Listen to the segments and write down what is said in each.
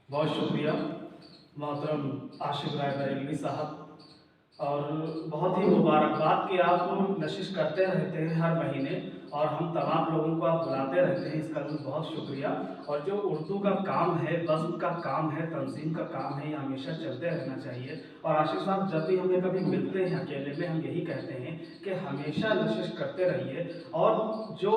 बहुत शुक्रिया मोहतरम आशिफ राय बरेलवी साहब। और बहुत ही मुबारकबाद कि आप नशिश करते रहते हैं हर महीने और हम तमाम लोगों को आप बुलाते रहते हैं, इसका भी बहुत शुक्रिया। और जो उर्दू का काम है, वज़्न का काम है, तंज़ीम का काम है, ये हमेशा चलते रहना चाहिए। और आशिफ साहब, जब भी हमें कभी मिलते हैं अकेले में, हम यही कहते हैं कि हमेशा नशिश करते रहिए और जो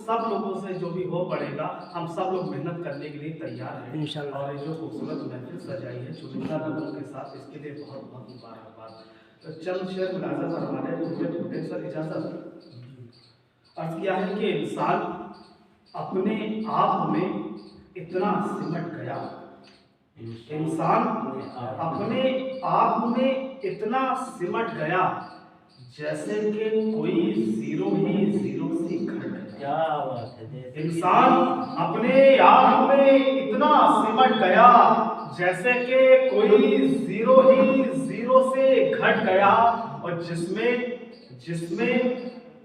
सब लोगों से जो भी हो पड़ेगा, हम सब लोग मेहनत करने के लिए तैयार हैं इंशाअल्लाह। और ये जो खूबसूरत महफिल सजाई है चुनिंदा लोगों के साथ, इसके लिए बहुत बहुत मुबारकबाद। तो चंद शेर मुलाजा फरमाने टूटे सर इजाजत। अर्ज किया है कि इंसान अपने आप में इतना सिमट गया, इंसान अपने आप में इतना सिमट गया जैसे कि कोई जीरो ही जीरो से घट गया। क्या बात है। इंसान अपने आप में इतना सिमट गया जैसे कि कोई जीरो ही जीरो से घट गया। और जिसमें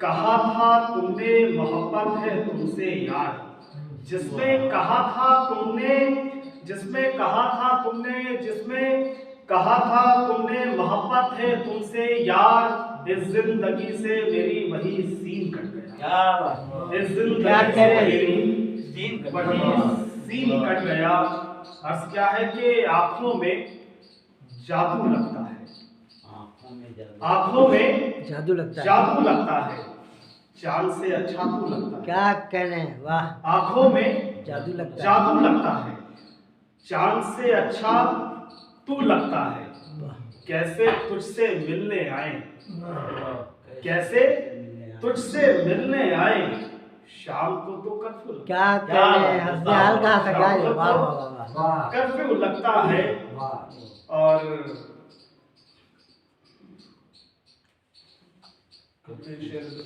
कहा था तुमने मोहब्बत है तुमसे यार, जिसमें कहा था तुमने मोहब्बत है तुमसे यार, इस जिंदगी से मेरी वही सीन कट गया। इस जिंदगी से मेरी सीन कट गया। अर्ज क्या है कि आंखों में जादू लगता है, आंखों में जादू लगता है, चांद से अच्छा तू लगता है। क्या कहने, वाह। आंखों में जादू लगता है, चांद से अच्छा तू लगता है। कैसे तुझसे मिलने आए, कैसे तुझसे मिलने आए, शाम को तो कर्फ्यू, क्या कहने, कर्फ्यू लगता है। और